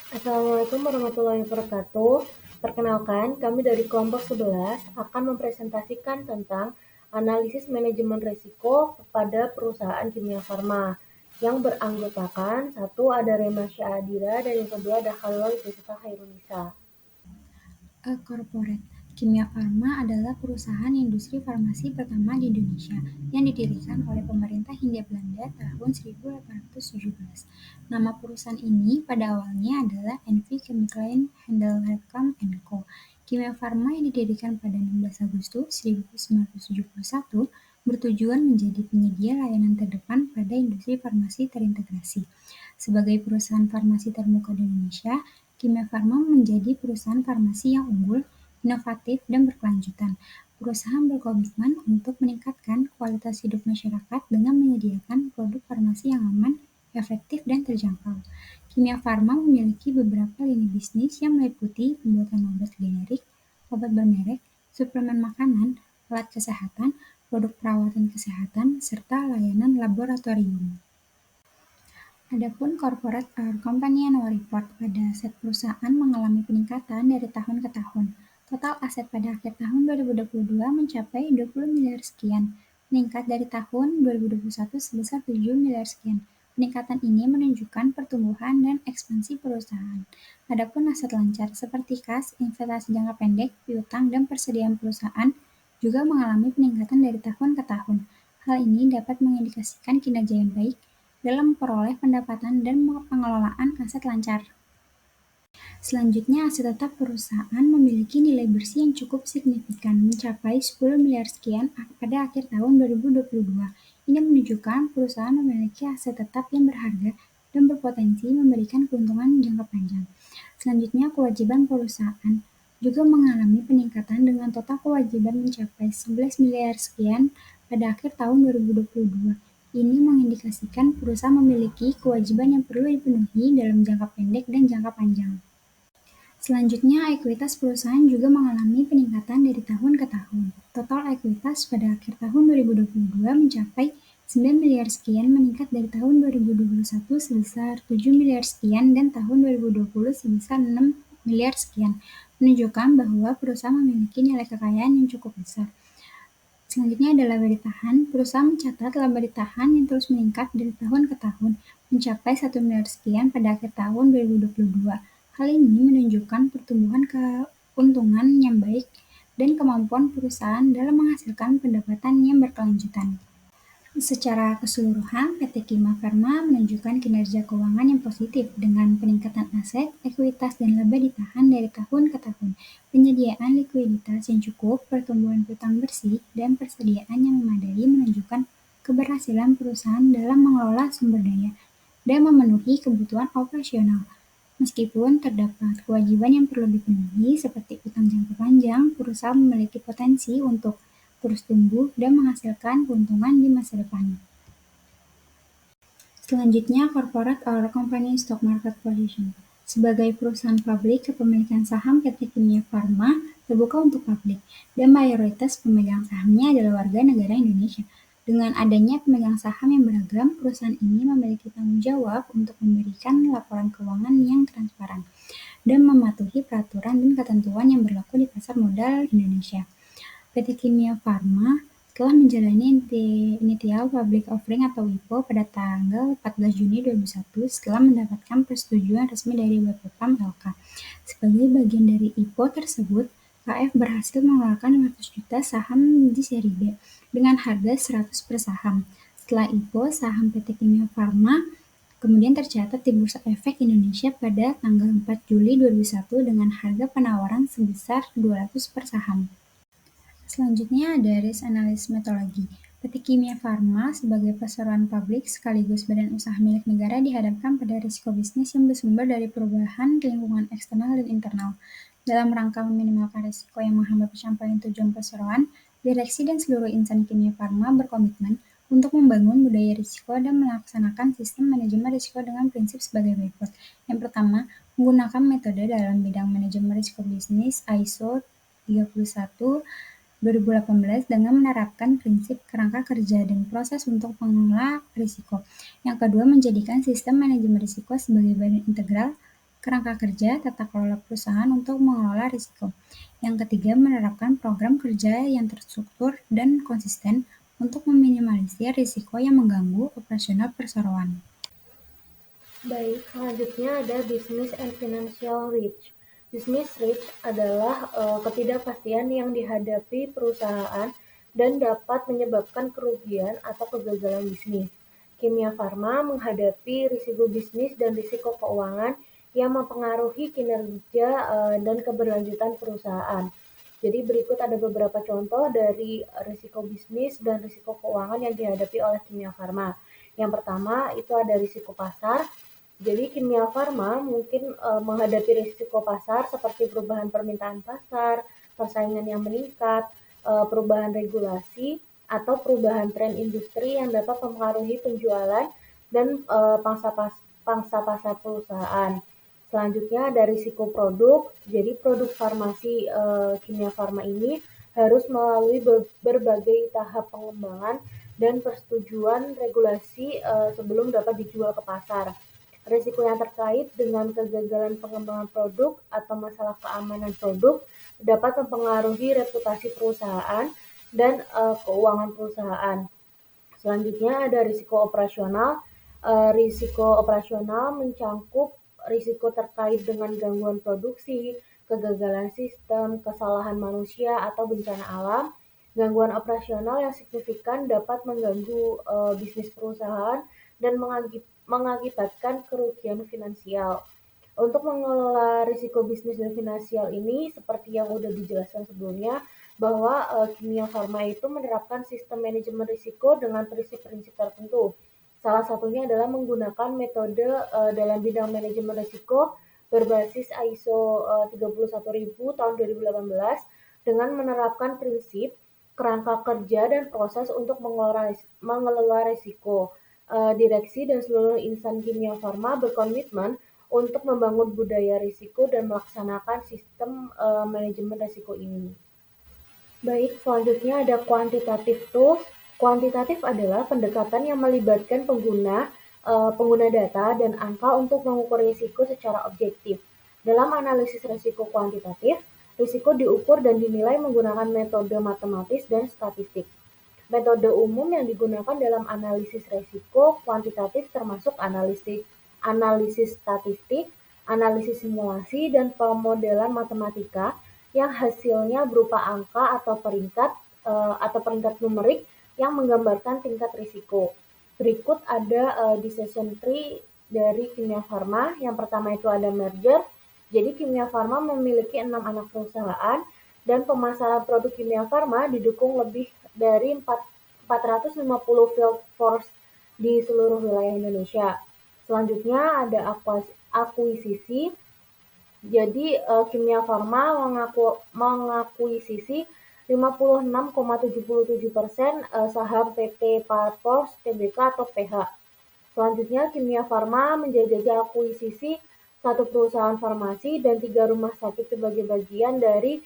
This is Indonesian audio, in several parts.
Assalamualaikum warahmatullahi wabarakatuh. Perkenalkan, kami dari kelompok 11 akan mempresentasikan tentang analisis manajemen risiko pada perusahaan kimia farma yang beranggotakan satu ada Rema Syahadira dan yang kedua ada Khalil Jessica Khairunisa. A Corporate. Kimia Farma adalah perusahaan industri farmasi pertama di Indonesia yang didirikan oleh pemerintah Hindia Belanda tahun 1817. Nama perusahaan ini pada awalnya adalah NV Chemicals Handelscom Co. Kimia Farma yang didirikan pada 16 Agustus 1971 bertujuan menjadi penyedia layanan terdepan pada industri farmasi terintegrasi. Sebagai perusahaan farmasi termuka di Indonesia, Kimia Farma menjadi perusahaan farmasi yang unggul, inovatif, dan berkelanjutan. Perusahaan berkomitmen untuk meningkatkan kualitas hidup masyarakat dengan menyediakan produk farmasi yang aman, efektif, dan terjangkau. Kimia Farma memiliki beberapa lini bisnis yang meliputi pembuatan obat generik, obat bermerek, suplemen makanan, alat kesehatan, produk perawatan kesehatan, serta layanan laboratorium. Adapun corporate or company annual report pada aset perusahaan mengalami peningkatan dari tahun ke tahun. Total aset pada akhir tahun 2022 mencapai 20 miliar sekian, meningkat dari tahun 2021 sebesar 7 miliar sekian. Peningkatan ini menunjukkan pertumbuhan dan ekspansi perusahaan. Adapun aset lancar seperti kas, investasi jangka pendek, piutang, dan persediaan perusahaan juga mengalami peningkatan dari tahun ke tahun. Hal ini dapat mengindikasikan kinerja yang baik dalam memperoleh pendapatan dan pengelolaan aset lancar. Selanjutnya, aset tetap perusahaan memiliki nilai bersih yang cukup signifikan, mencapai 10 miliar sekian pada akhir tahun 2022. Ini menunjukkan perusahaan memiliki aset tetap yang berharga dan berpotensi memberikan keuntungan jangka panjang. Selanjutnya, kewajiban perusahaan juga mengalami peningkatan dengan total kewajiban mencapai 11 miliar sekian pada akhir tahun 2022. Ini mengindikasikan perusahaan memiliki kewajiban yang perlu dipenuhi dalam jangka pendek dan jangka panjang. Selanjutnya, ekuitas perusahaan juga mengalami peningkatan dari tahun ke tahun. Total ekuitas pada akhir tahun 2022 mencapai 9 miliar sekian, meningkat dari tahun 2021 sebesar 7 miliar sekian dan tahun 2020 sebesar 6 miliar sekian, menunjukkan bahwa perusahaan memiliki nilai kekayaan yang cukup besar. Selanjutnya adalah laba ditahan. Perusahaan mencatat laba ditahan yang terus meningkat dari tahun ke tahun, mencapai 1 miliar sekian pada akhir tahun 2022. Hal ini menunjukkan pertumbuhan keuntungan yang baik dan kemampuan perusahaan dalam menghasilkan pendapatan yang berkelanjutan. Secara keseluruhan, PT Kimia Farma menunjukkan kinerja keuangan yang positif dengan peningkatan aset, ekuitas, dan laba ditahan dari tahun ke tahun, penyediaan likuiditas yang cukup, pertumbuhan piutang bersih, dan persediaan yang memadai menunjukkan keberhasilan perusahaan dalam mengelola sumber daya dan memenuhi kebutuhan operasional. Meskipun terdapat kewajiban yang perlu dipenuhi seperti utang jangka panjang, perusahaan memiliki potensi untuk terus tumbuh dan menghasilkan keuntungan di masa depan. Selanjutnya, corporate or company stock market position. Sebagai perusahaan publik, kepemilikan saham PT Kimia Farma terbuka untuk publik, dan mayoritas pemegang sahamnya adalah warga negara Indonesia. Dengan adanya pemegang saham yang beragam, perusahaan ini memiliki tanggung jawab untuk memberikan laporan keuangan yang transparan dan mematuhi peraturan dan ketentuan yang berlaku di pasar modal Indonesia. PT Kimia Farma telah menjalani Initial Public Offering atau IPO pada tanggal 14 Juni 2001 setelah mendapatkan persetujuan resmi dari BPOM LK. Sebagai bagian dari IPO tersebut, KF berhasil mengeluarkan 500 juta saham di seri B dengan harga 100 per saham. Setelah IPO, saham PT Kimia Farma kemudian tercatat di Bursa Efek Indonesia pada tanggal 4 Juli 2001 dengan harga penawaran sebesar 200 per saham. Selanjutnya ada risk analysis metodologi. PT Kimia Farma sebagai perseroan publik sekaligus badan usaha milik negara dihadapkan pada risiko bisnis yang bersumber dari perubahan lingkungan eksternal dan internal. Dalam rangka meminimalkan risiko yang menghambat pencapaian tujuan perseroan, direksi dan seluruh insan Kimia Farma berkomitmen untuk membangun budaya risiko dan melaksanakan sistem manajemen risiko dengan prinsip sebagai berikut. Yang pertama, menggunakan metode dalam bidang manajemen risiko bisnis ISO 31 2018 dengan menerapkan prinsip kerangka kerja dan proses untuk mengelola risiko. Yang kedua, menjadikan sistem manajemen risiko sebagai bagian integral Kerangka kerja tata kelola perusahaan untuk mengelola risiko. Yang ketiga, menerapkan program kerja yang terstruktur dan konsisten untuk meminimalisir risiko yang mengganggu operasional perseroan. Baik, selanjutnya ada business and financial risk. Business risk adalah ketidakpastian yang dihadapi perusahaan dan dapat menyebabkan kerugian atau kegagalan bisnis. Kimia Farma menghadapi risiko bisnis dan risiko keuangan yang mempengaruhi kinerja dan keberlanjutan perusahaan. Jadi berikut ada beberapa contoh dari risiko bisnis dan risiko keuangan yang dihadapi oleh Kimia Farma. Yang pertama itu ada risiko pasar. Jadi Kimia Farma mungkin menghadapi risiko pasar seperti perubahan permintaan pasar, persaingan yang meningkat, perubahan regulasi, atau perubahan tren industri yang dapat mempengaruhi penjualan dan pangsa pasar perusahaan. Selanjutnya ada risiko produk. Jadi produk farmasi Kimia Farma ini harus melalui berbagai tahap pengembangan dan persetujuan regulasi sebelum dapat dijual ke pasar. Risiko yang terkait dengan kegagalan pengembangan produk atau masalah keamanan produk dapat mempengaruhi reputasi perusahaan dan keuangan perusahaan. Selanjutnya ada risiko operasional. Risiko operasional mencangkup risiko terkait dengan gangguan produksi, kegagalan sistem, kesalahan manusia, atau bencana alam. Gangguan operasional yang signifikan dapat mengganggu bisnis perusahaan dan mengakibatkan kerugian finansial. Untuk mengelola risiko bisnis dan finansial ini, seperti yang sudah dijelaskan sebelumnya, bahwa Kimia Farma itu menerapkan sistem manajemen risiko dengan prinsip-prinsip tertentu. Salah satunya adalah menggunakan metode dalam bidang manajemen risiko berbasis ISO 31000 tahun 2018 dengan menerapkan prinsip kerangka kerja dan proses untuk mengelola risiko. Direksi dan seluruh insan Kimia Farma berkomitmen untuk membangun budaya risiko dan melaksanakan sistem manajemen risiko ini. Baik, selanjutnya ada quantitative tools. Kuantitatif adalah pendekatan yang melibatkan pengguna data dan angka untuk mengukur risiko secara objektif. Dalam analisis risiko kuantitatif, risiko diukur dan dinilai menggunakan metode matematis dan statistik. Metode umum yang digunakan dalam analisis risiko kuantitatif termasuk analisis statistik, analisis simulasi, dan pemodelan matematika yang hasilnya berupa angka atau peringkat numerik yang menggambarkan tingkat risiko. Berikut ada decision tree dari Kimia Farma. Yang pertama itu ada merger. Jadi Kimia Farma memiliki 6 anak perusahaan dan pemasaran produk Kimia Farma didukung lebih dari 450 field force di seluruh wilayah Indonesia. Selanjutnya ada akuisisi. Jadi Kimia Farma mengakuisisi 56,77% saham PT Parpos Tbk atau PH. Selanjutnya Kimia Farma menjajaki akuisisi satu perusahaan farmasi dan 3 rumah sakit sebagai bagian dari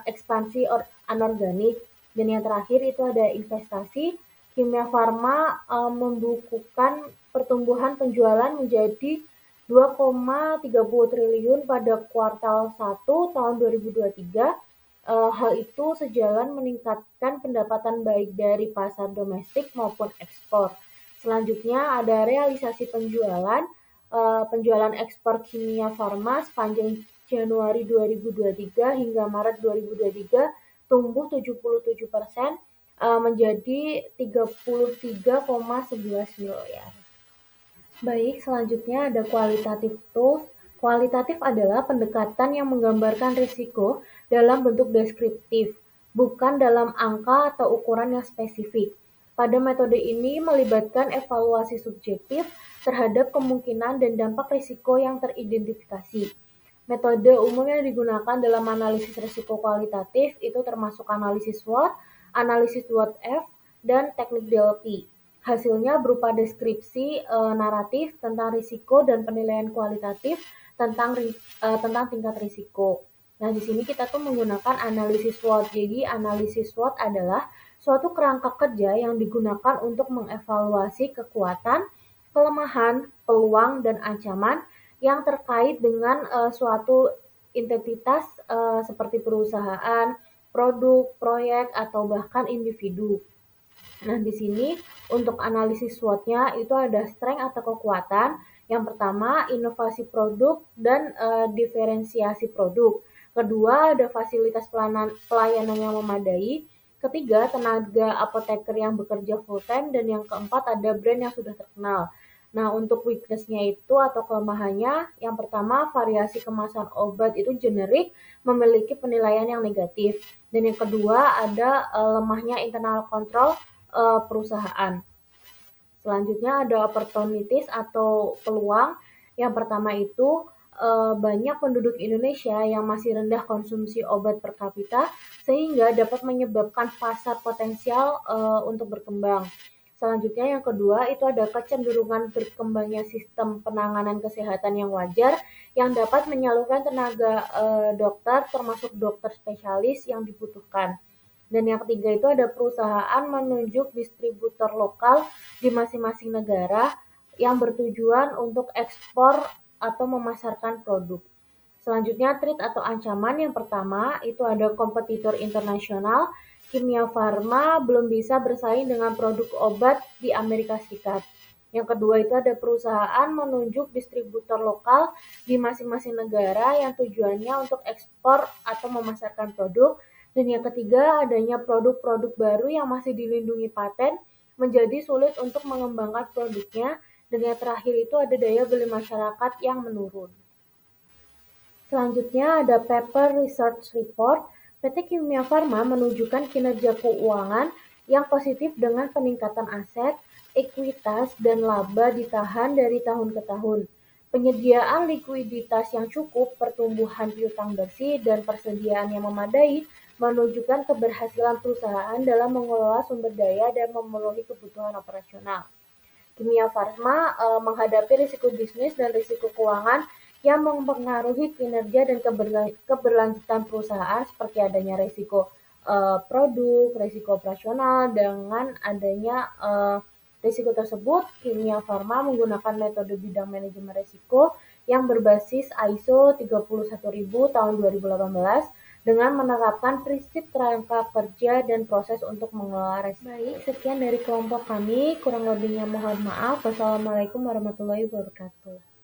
ekspansi anorganik. Dan yang terakhir itu ada investasi. Kimia Farma membukukan pertumbuhan penjualan menjadi 2,30 triliun pada kuartal 1 tahun 2023. Hal itu sejalan meningkatkan pendapatan baik dari pasar domestik maupun ekspor. Selanjutnya ada realisasi penjualan. Penjualan ekspor Kimia Farma sepanjang Januari 2023 hingga Maret 2023 tumbuh 77% menjadi 33,11 miliar. Baik, selanjutnya ada qualitative tools. Kualitatif adalah pendekatan yang menggambarkan risiko dalam bentuk deskriptif, bukan dalam angka atau ukuran yang spesifik. Pada metode ini melibatkan evaluasi subjektif terhadap kemungkinan dan dampak risiko yang teridentifikasi. Metode umum yang digunakan dalam analisis risiko kualitatif itu termasuk analisis SWOT, analisis SWOT-F, dan teknik DLP. Hasilnya berupa deskripsi naratif tentang risiko dan penilaian kualitatif tentang tingkat risiko. Nah, di sini kita tuh menggunakan analisis SWOT. Jadi, analisis SWOT adalah suatu kerangka kerja yang digunakan untuk mengevaluasi kekuatan, kelemahan, peluang, dan ancaman yang terkait dengan suatu entitas seperti perusahaan, produk, proyek, atau bahkan individu. Nah, di sini untuk analisis SWOT-nya itu ada strength atau kekuatan. Yang pertama, inovasi produk dan diferensiasi produk. Kedua, ada fasilitas pelayanan yang memadai. Ketiga, tenaga apoteker yang bekerja full time. Dan yang keempat, ada brand yang sudah terkenal. Nah, untuk weakness-nya itu atau kelemahannya, yang pertama, variasi kemasan obat itu generik, memiliki penilaian yang negatif. Dan yang kedua, ada lemahnya internal control perusahaan. Selanjutnya ada opportunities atau peluang. Yang pertama itu banyak penduduk Indonesia yang masih rendah konsumsi obat per kapita sehingga dapat menyebabkan pasar potensial untuk berkembang. Selanjutnya yang kedua itu ada kecenderungan berkembangnya sistem penanganan kesehatan yang wajar yang dapat menyalurkan tenaga dokter termasuk dokter spesialis yang dibutuhkan. Dan yang ketiga itu ada perusahaan menunjuk distributor lokal di masing-masing negara yang bertujuan untuk ekspor atau memasarkan produk. Selanjutnya threat atau ancaman yang pertama itu ada kompetitor internasional. Kimia Farma belum bisa bersaing dengan produk obat di Amerika Serikat. Yang kedua itu ada perusahaan menunjuk distributor lokal di masing-masing negara yang tujuannya untuk ekspor atau memasarkan produk. Dan yang ketiga adanya produk-produk baru yang masih dilindungi paten menjadi sulit untuk mengembangkan produknya. Dan yang terakhir itu ada daya beli masyarakat yang menurun. Selanjutnya ada paper research report. PT Kimia Farma menunjukkan kinerja keuangan yang positif dengan peningkatan aset, ekuitas, dan laba ditahan dari tahun ke tahun. Penyediaan likuiditas yang cukup, pertumbuhan piutang bersih, dan persediaan yang memadai menunjukkan keberhasilan perusahaan dalam mengelola sumber daya dan memenuhi kebutuhan operasional. Kimia Farma menghadapi risiko bisnis dan risiko keuangan yang mempengaruhi kinerja dan keberlanjutan perusahaan seperti adanya risiko produk, risiko operasional. Dengan adanya risiko tersebut, Kimia Farma menggunakan metode bidang manajemen risiko yang berbasis ISO 31000 tahun 2018 dengan menerapkan prinsip kerangka kerja dan proses untuk mengelola risiko. Baik, sekian dari kelompok kami. Kurang lebihnya mohon maaf. Wassalamualaikum warahmatullahi wabarakatuh.